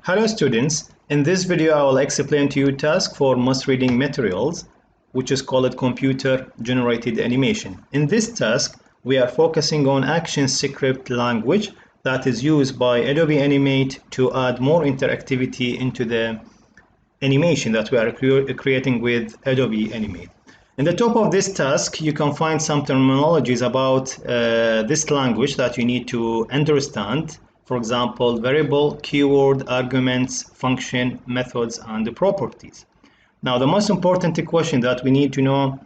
Hello students, in this video I will explain to you a task for most reading materials which is called computer generated animation. In this task we are focusing on action script language that is used by Adobe Animate to add more interactivity into the animation that we are creating with Adobe Animate. In the top of this task you can find some terminologies about this language that you need to understand. For example, variable, keyword, arguments, function, methods, and the properties. Now, the most important question that we need to know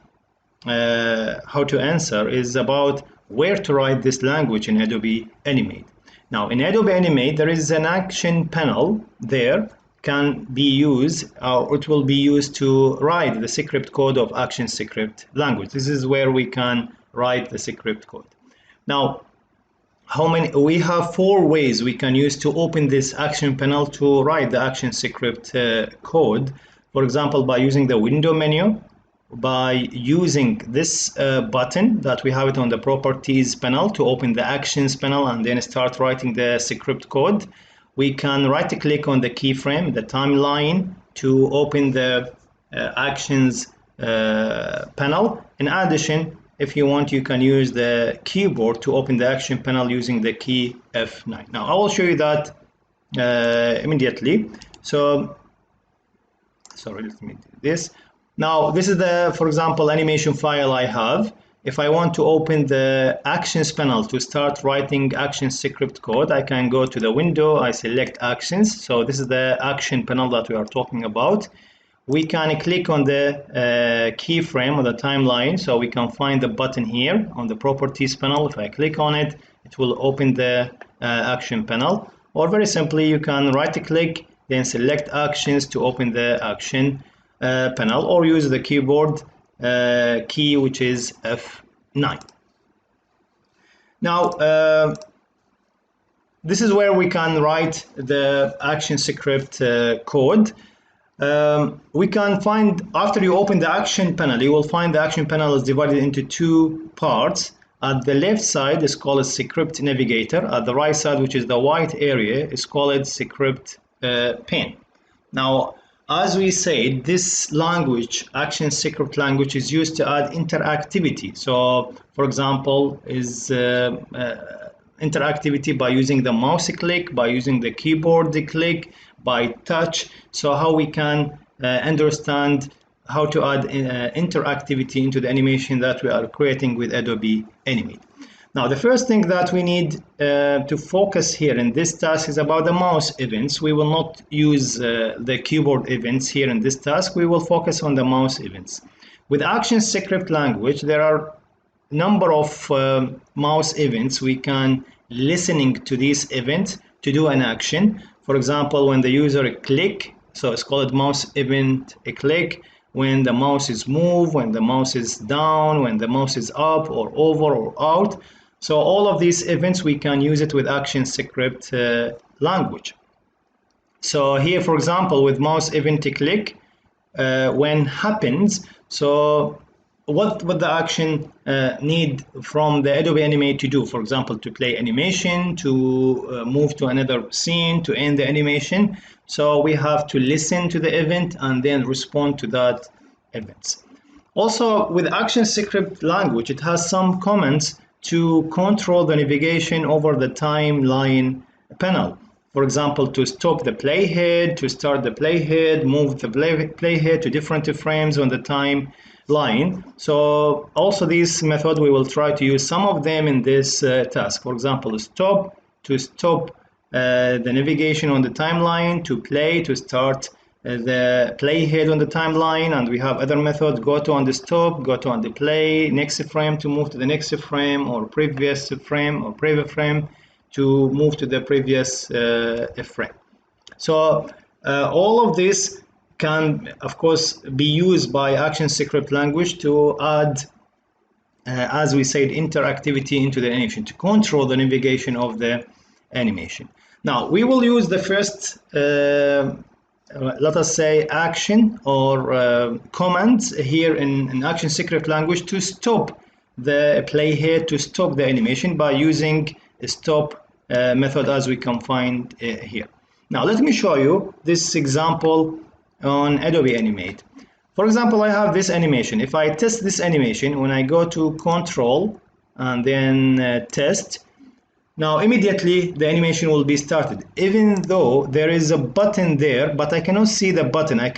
how to answer is about where to write this language in Adobe Animate. Now, in Adobe Animate, there is an action panel there can be used, or it will be used to write the script code of action script language. This is where we can write the script code. Now, we have 4 ways we can use to open this action panel to write the action script code. For example, by using the window menu, by using this button that we have it on the properties panel to open the actions panel and then start writing the script code. We can right click on the keyframe, the timeline, to open the actions panel. In addition, if you want, you can use the keyboard to open the action panel using the key F9. Now, I will show you that immediately. So, sorry, let me do this. Now, this is the, for example, animation file I have. If I want to open the actions panel to start writing action script code, I can go to the window, I select actions. So this is the action panel that we are talking about. We can click on the keyframe or the timeline, so we can find the button here on the properties panel. If I click on it, it will open the action panel. Or very simply, you can right click, then select actions to open the action panel, or use the keyboard key, which is F9. Now, this is where we can write the action script code. We can find, after you open the action panel, you will find the action panel is divided into 2 parts. At the left side is called script navigator. At the right side, which is the white area, is called script pane. Now, as we said, this language, action script language, is used to add interactivity. So, for example, is interactivity by using the mouse click, by using the keyboard click, by touch. So how we can understand how to add interactivity into the animation that we are creating with Adobe Animate. Now, the first thing that we need to focus here in this task is about the mouse events. We will not use the keyboard events here in this task. We will focus on the mouse events. With action script language, there are a number of mouse events. We can listening to these events to do an action. For example, when the user click, so it's called mouse event click. When the mouse is move, when the mouse is down, when the mouse is up or over or out. So all of these events we can use it with action script language. So here, for example, with mouse event click, when happens, so what would the action need from the Adobe Animate to do? For example, to play animation, to move to another scene, to end the animation. So we have to listen to the event and then respond to that event. Also, with action script language, it has some commands to control the navigation over the timeline panel. For example, to stop the playhead, to start the playhead, move the playhead to different frames on the timeline. So also this method, we will try to use some of them in this task. For example, stop, to stop the navigation on the timeline, to play, to start the playhead on the timeline, and we have other methods, go to on the stop, go to on the play, next frame to move to the next frame, or previous frame, or previous frame to move to the previous frame. So all of this can, of course, be used by action script language to add, as we said, interactivity into the animation, to control the navigation of the animation. Now, we will use the first let us say action or commands here in action script language to stop the playhead, to stop the animation by using a stop method as we can find here. Now let me show you this example on Adobe Animate. For example, I have this animation. If I test this animation, when I go to Control and then Test, now immediately the animation will be started, even though there is a button there, but I cannot see the button. I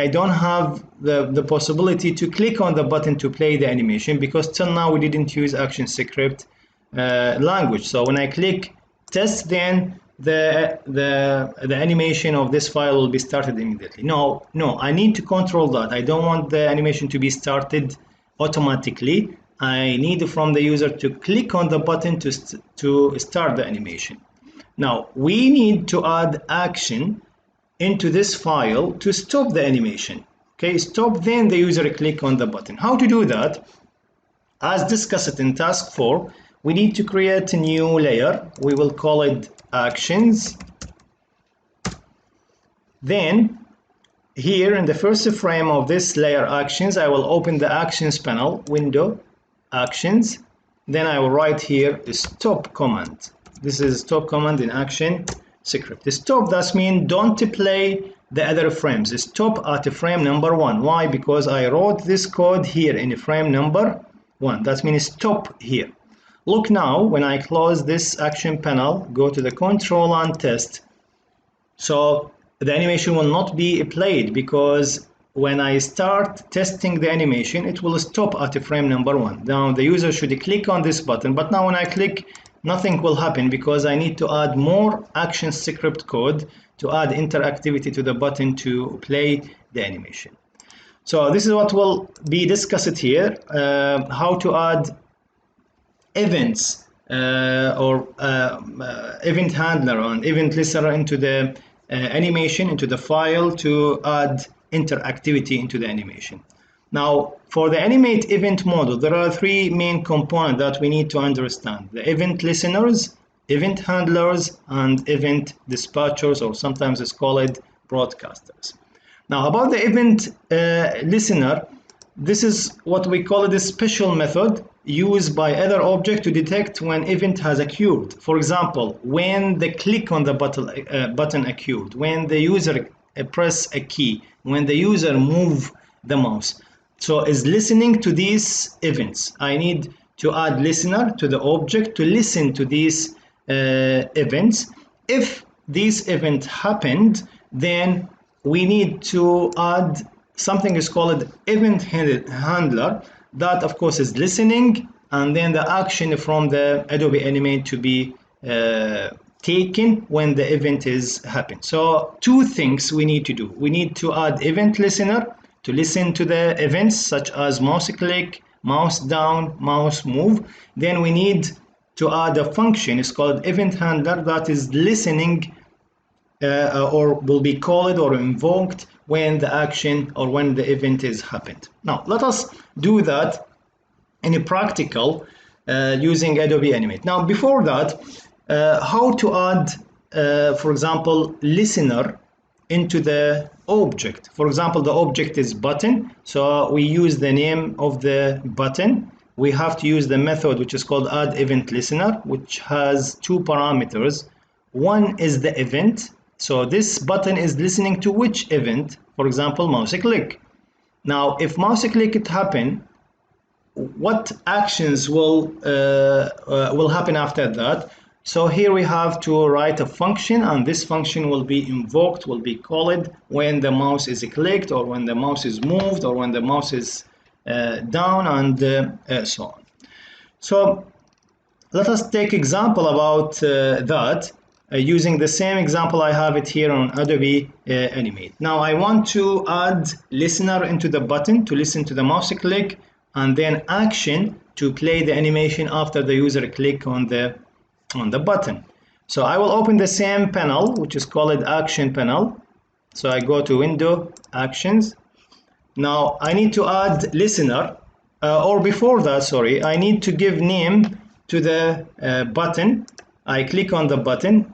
don't have the possibility to click on the button to play the animation, because till now we didn't use ActionScript language. So when I click test, then the animation of this file will be started immediately. No, I need to control that. I don't want the animation to be started automatically. I need from the user to click on the button to start the animation. Now we need to add action into this file to stop the animation. Okay, stop, then the user click on the button. How to do that? As discussed in task 4, we need to create a new layer. We will call it actions. Then here in the first frame of this layer actions, I will open the actions panel window, actions. Then I will write here a stop command. This is stop command in ActionScript. The stop, that means don't play the other frames. Stop at frame number 1. Why? Because I wrote this code here in frame number 1. That means stop here. Look now, when I close this action panel, go to the control and test. So the animation will not be played, because when I start testing the animation, it will stop at frame number 1. Now the user should click on this button, but now when I click, nothing will happen, because I need to add more ActionScript code to add interactivity to the button to play the animation. So this is what will be discussed here, how to add events or event handler and event listener into the animation, into the file, to add interactivity into the animation. Now for the animate event model, there are 3 main components that we need to understand: the event listeners, event handlers, and event dispatchers, or sometimes it's called broadcasters. Now about the event listener, this is what we call it a special method used by other object to detect when event has occurred. For example, when the click on the button occurred, when the user press a key, when the user move the mouse. So is listening to these events. I need to add listener to the object to listen to these events. If this event happened, then we need to add something is called event handler, that of course is listening, and then the action from the Adobe Animate to be taken when the event is happened. So 2 things we need to do. We need to add event listener to listen to the events such as mouse click, mouse down, mouse move. Then we need to add a function, it's called event handler, that is listening or will be called or invoked when the action or when the event is happened. Now let us do that in a practical using Adobe Animate. Now before that, how to add for example listener into the object. For example, the object is button, so we use the name of the button. We have to use the method which is called add event listener, which has 2 parameters. One is the event, so this button is listening to which event? For example, mouse click. Now if mouse click it happen, what actions will happen after that? So here we have to write a function, and this function will be invoked, will be called when the mouse is clicked, or when the mouse is moved, or when the mouse is down, and so on. So let us take example about that using the same example I have it here on Adobe Animate. Now I want to add listener into the button to listen to the mouse click, and then action to play the animation after the user click on the button. So I will open the same panel which is called action panel. So I go to window, actions. Now I need to add listener, or before that, sorry, I need to give name to the button. I click on the button.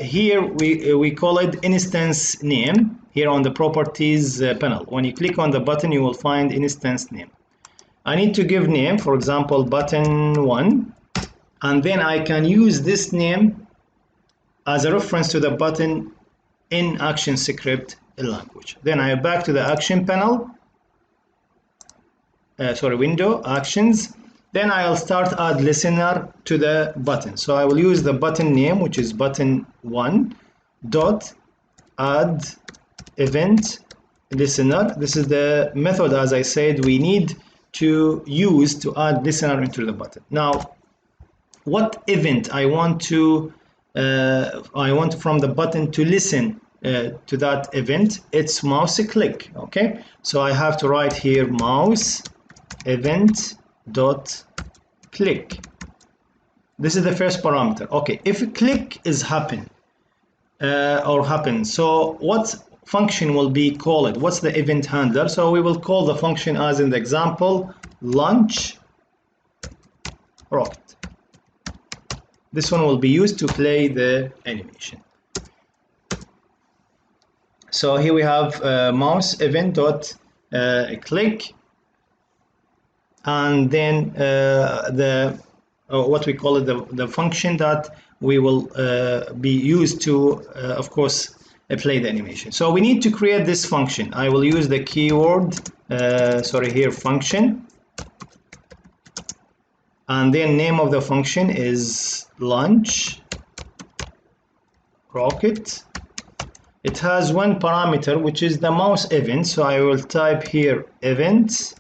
Here we call it instance name here on the properties panel. When you click on the button, you will find instance name. I need to give name, for example, button 1, and then I can use this name as a reference to the button in action script language. Then I back to the action panel, window, actions. Then I'll start add listener to the button. So I will use the button name, which is button1 dot add event listener. This is the method, as I said, we need to use to add listener into the button. Now, what event I want from the button to listen to that event? It's mouse click. Okay, so I have to write here mouse event dot click. This is the first parameter. Okay, if a click is happen so what function will be called? What's the event handler? So we will call the function, as in the example, launch rocket. This one will be used to play the animation. So here we have mouse event dot click, and then what we call it, the function that we will be used to, of course, play the animation. So we need to create this function. I will use the keyword, function, and then name of the function is launch rocket. It has one parameter, which is the mouse event. So I will type here event,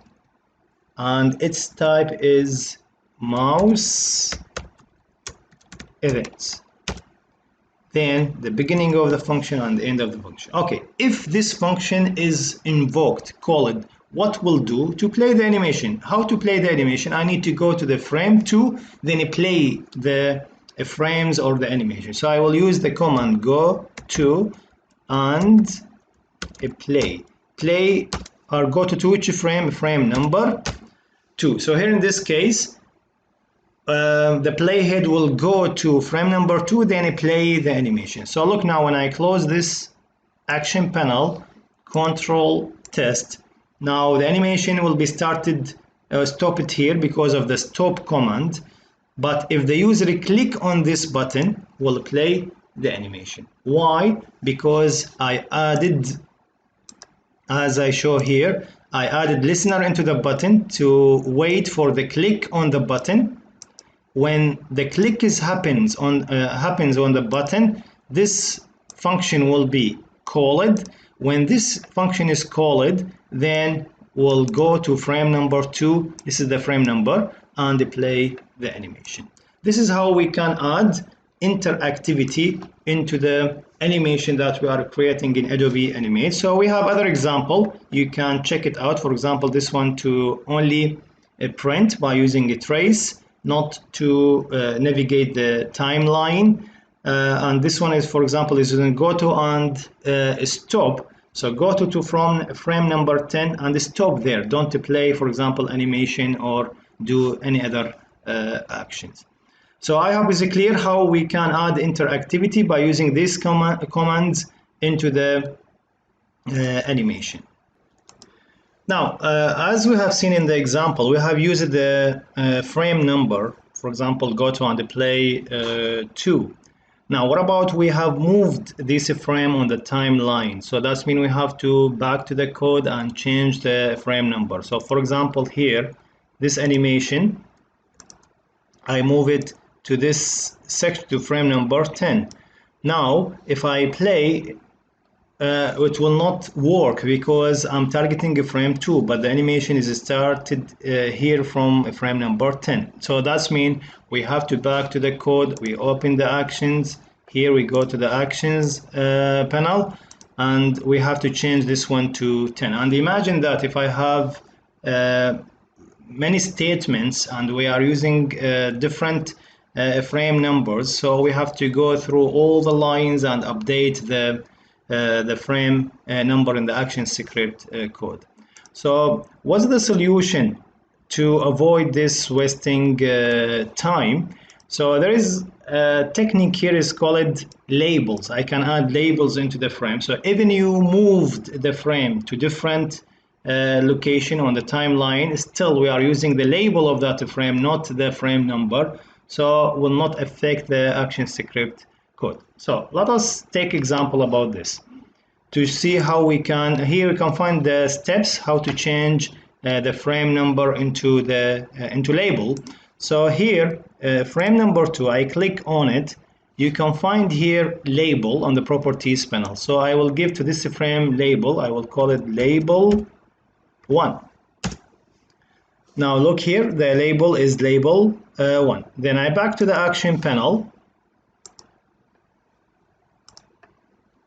and its type is mouse event. Then the beginning of the function and the end of the function. Okay, if this function is invoked, called, what will do to play the animation? How to play the animation? I need to go to the frame 2, then play the frames or the animation. So I will use the command go to and play or go to which frame number 2. So here in this case, the playhead will go to frame number 2, then play the animation. So look now, when I close this action panel, control test, now the animation will be started, stopped here because of the stop command. But if the user click on this button, will play the animation. Why? Because I added, as I show here, I added listener into the button to wait for the click on the button. When the click happens on the button, this function will be called. When this function is called, then we'll go to frame number 2. This is the frame number, and play the animation. This is how we can add interactivity into the animation that we are creating in Adobe Animate. So we have other example. You can check it out. For example, this one to only print by using a trace, not to navigate the timeline. And this one is, for example, is using go to and stop. So go to from frame number 10 and stop there. Don't play, for example, animation or do any other actions. So I hope it's clear how we can add interactivity by using these commands into the animation. Now, as we have seen in the example, we have used the frame number, for example, go to and play 2. Now, what about we have moved this frame on the timeline? So that means we have to back to the code and change the frame number. So for example, here, this animation, I move it to this section, to frame number 10. Now, if I play, it will not work because I'm targeting a frame 2, but the animation is started here from frame number 10. So that means we have to back to the code. We open the actions. Here we go to the actions panel, and we have to change this one to 10. And imagine that if I have many statements and we are using different frame numbers, so we have to go through all the lines and update the frame number in the action script code. So what's the solution to avoid this wasting time? So there is a technique here is called labels. I can add labels into the frame. So even you moved the frame to different location on the timeline, still we are using the label of that frame, not the frame number. So will not affect the action script code. So let us take example about this to see how we can, here you can find the steps how to change the frame number into the into label. So here frame number 2, I click on it, you can find here label on the properties panel. So I will give to this frame label, I will call it label 1. Now look here, the label is label 1. Then I back to the action panel.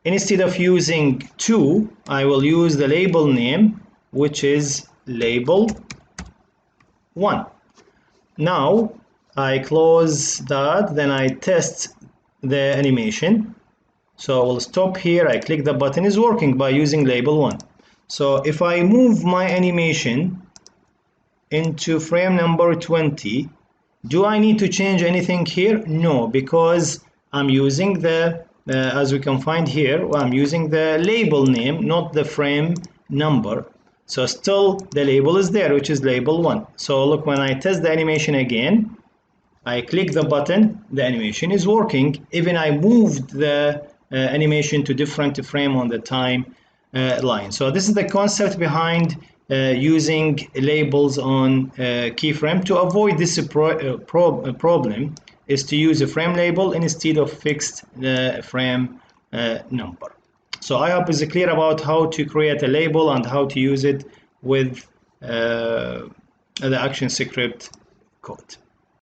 Instead of using 2, I will use the label name, which is label 1. Now I close that, then I test the animation. So I will stop here, I click the button, is working by using label 1. So if I move my animation into frame number 20, do I need to change anything here? No, because I'm using the as we can find here, I'm using the label name, not the frame number. So still the label is there, which is label 1. So look, when I test the animation again, I click the button, the animation is working. Even I moved the animation to different frame on the time line. So this is the concept behind using labels on keyframe. To avoid this problem is to use a frame label instead of fixed frame number. So I hope it's clear about how to create a label and how to use it with the ActionScript code.